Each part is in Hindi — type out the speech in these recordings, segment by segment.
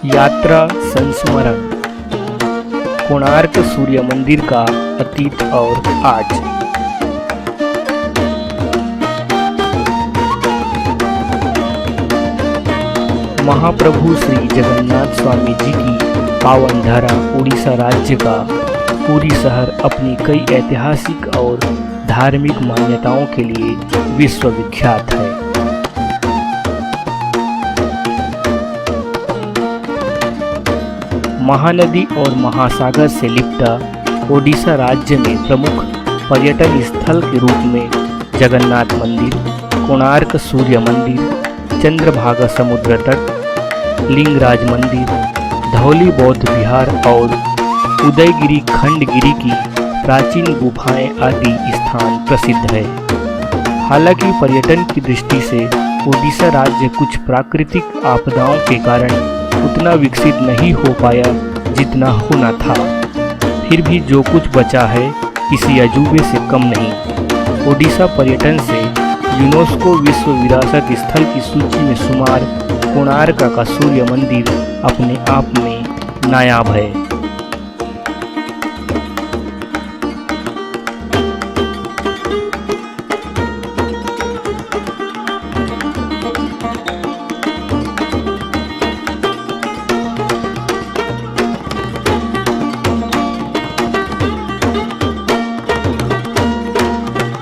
यात्रा संस्मरण। कोणार्क सूर्य मंदिर का अतीत और आज। महाप्रभु श्री जगन्नाथ स्वामी जी की पावन धरा उड़ीसा राज्य का पुरी शहर अपनी कई ऐतिहासिक और धार्मिक मान्यताओं के लिए विश्व विख्यात है। महानदी और महासागर से लिपटा ओडिशा राज्य में प्रमुख पर्यटन स्थल के रूप में जगन्नाथ मंदिर, कोणार्क सूर्य मंदिर, चंद्रभागा समुद्र तट, लिंगराज मंदिर, धौली बौद्ध विहार और उदयगिरी खंडगिरी की प्राचीन गुफाएं आदि स्थान प्रसिद्ध है। हालांकि पर्यटन की दृष्टि से ओडिशा राज्य कुछ प्राकृतिक आपदाओं के कारण उतना विकसित नहीं हो पाया जितना होना था। फिर भी जो कुछ बचा है किसी अजूबे से कम नहीं। ओडिशा पर्यटन से यूनेस्को विश्व विरासत स्थल की सूची में शुमार कोणार्क का सूर्य मंदिर अपने आप में नायाब है।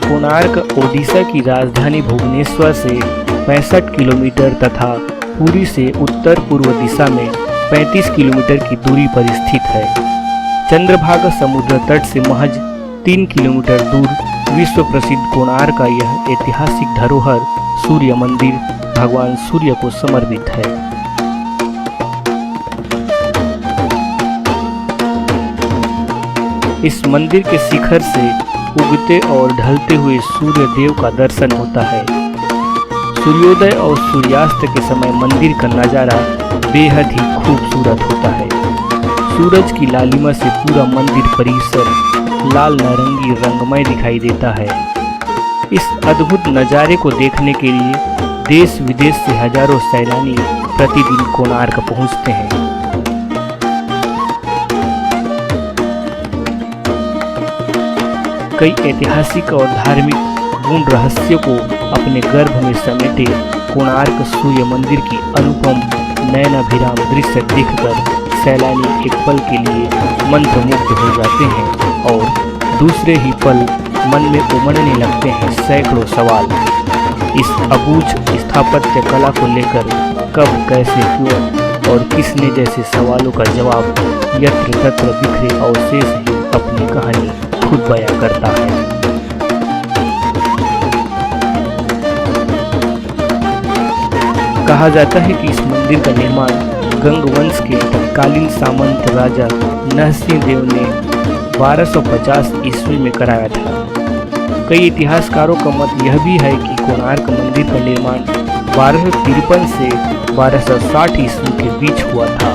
कोणार्क ओडिशा की राजधानी भुवनेश्वर से 65 किलोमीटर तथा पुरी से उत्तर पूर्व दिशा में 35 किलोमीटर की दूरी पर स्थित है। चंद्रभागा समुद्र तट से महज 3 किलोमीटर दूर विश्व प्रसिद्ध कोणार्क का यह ऐतिहासिक धरोहर सूर्य मंदिर भगवान सूर्य को समर्पित है। इस मंदिर के शिखर से उगते और ढलते हुए सूर्य देव का दर्शन होता है। सूर्योदय और सूर्यास्त के समय मंदिर का नज़ारा बेहद ही खूबसूरत होता है। सूरज की लालिमा से पूरा मंदिर परिसर लाल नारंगी रंगमय दिखाई देता है। इस अद्भुत नज़ारे को देखने के लिए देश विदेश से हजारों सैलानी प्रतिदिन कोणार्क पहुंचते हैं। कई ऐतिहासिक और धार्मिक गुण रहस्यों को अपने गर्भ में समेटे कोणार्क सूर्य मंदिर की अनुपम नयनाभिराम दृश्य देखकर सैलानी एक पल के लिए मंत्रमुग्ध हो जाते हैं और दूसरे ही पल मन में उमड़ने लगते हैं सैकड़ों सवाल। इस अबूझ स्थापत्य कला को लेकर कब, कैसे, क्यों और किसने जैसे सवालों का जवाब यत्र तत्र बिखरे अवशेष ही अपनी कहानी खुद बयां करता है। कहा जाता है कि इस मंदिर का निर्माण गंग वंश के तत्कालीन सामंत राजा नरसिंह देव ने 1250 ईस्वी में कराया था। कई इतिहासकारों का मत यह भी है कि कोणार्क मंदिर का निर्माण 1253 से 1260 ईस्वी के बीच हुआ था।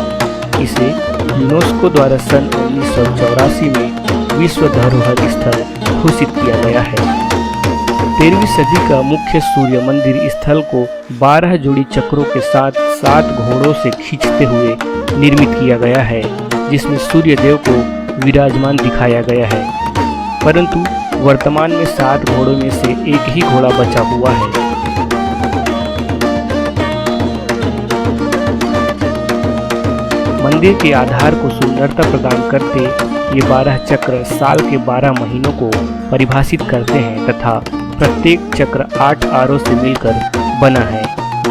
इसे यूनेस्को द्वारा सन 1984 में विश्व धरोहर स्थल घोषित किया गया है। 13वीं सदी का मुख्य सूर्य मंदिर स्थल को 12 जोड़ी चक्रों के साथ 7 घोड़ों से खींचते हुए निर्मित किया गया है, जिसमें सूर्य देव को विराजमान दिखाया गया है। परंतु वर्तमान में 7 घोड़ों में से एक ही घोड़ा बचा हुआ है। मंदिर के आधार को सुंदरता प्रदान करते ये 12 चक्र साल के 12 महीनों को परिभाषित करते हैं तथा प्रत्येक चक्र 8 आरों से मिलकर बना है,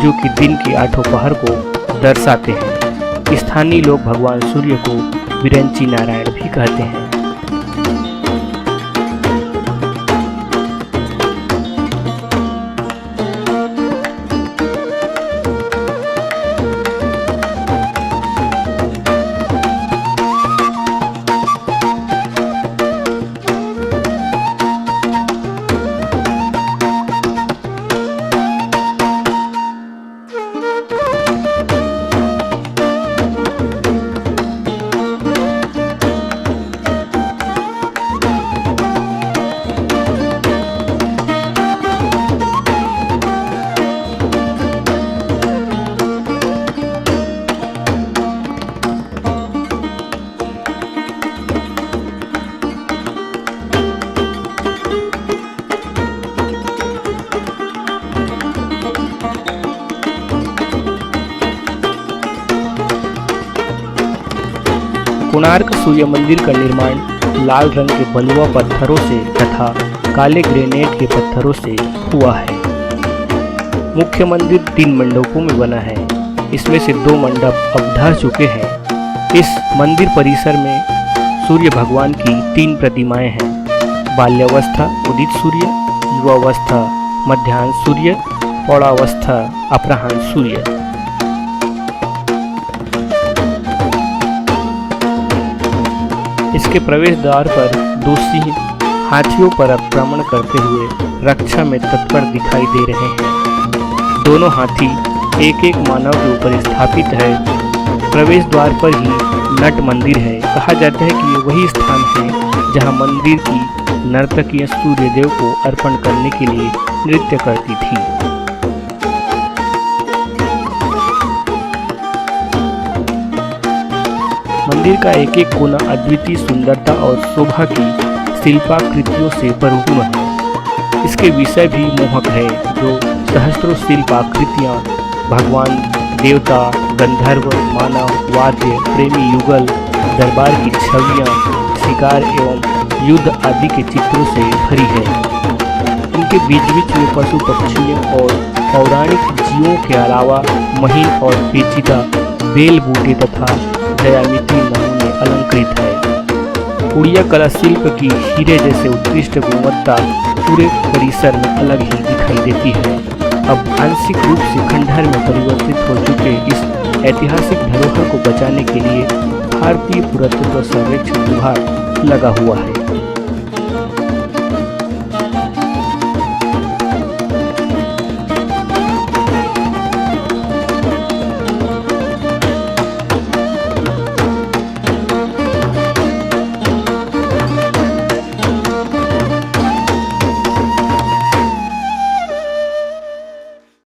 जो कि दिन के 8 पहर को दर्शाते हैं। स्थानीय लोग भगवान सूर्य को विरंची नारायण भी कहते हैं। कोणार्क सूर्य मंदिर का निर्माण लाल रंग के बलुआ पत्थरों से तथा काले ग्रेनाइट के पत्थरों से हुआ है। मुख्य मंदिर 3 मंडपों में बना है। इसमें से 2 मंडप अब ढह चुके हैं। इस मंदिर परिसर में सूर्य भगवान की 3 प्रतिमाएं हैं। बाल्यावस्था उदित सूर्य, युवावस्था मध्याह्न सूर्य, प्रौढ़ावस्था अपराह्न सूर्य। इसके प्रवेश द्वार पर 2 सिंह हाथियों पर आक्रमण करते हुए रक्षा में तत्पर दिखाई दे रहे हैं। दोनों हाथी एक एक मानव के ऊपर स्थापित है। प्रवेश द्वार पर ही नट मंदिर है। कहा जाता है कि ये वही स्थान है जहां मंदिर की नर्तकियां सूर्यदेव को अर्पण करने के लिए नृत्य करती थी। मंदिर का एक एक कोना अद्वितीय सुंदरता और शोभा की शिल्पाकृतियों से परिपूर्ण है। इसके विषय भी मोहक है, जो सहस्त्रों शिल्पाकृतियां भगवान, देवता, गंधर्व, मानव, वाद्य, प्रेमी युगल, दरबार की छवियां, शिकार एवं युद्ध आदि के चित्रों से भरी है। इनके बीच बीच में पशु पक्षियों और पौराणिक जीवों के अलावा महीन और पेचीदा बेल बूटे तथा ज्यामिति नमूने अलंकृत है। उड़िया कला शिल्प की हीरे जैसे उत्कृष्ट गुणवत्ता पूरे परिसर में अलग ही दिखाई देती है। अब आंशिक रूप से खंडहर में परिवर्तित हो चुके इस ऐतिहासिक धरोहर को बचाने के लिए भारतीय पुरातत्व सर्वेक्षण विभाग लगा हुआ है।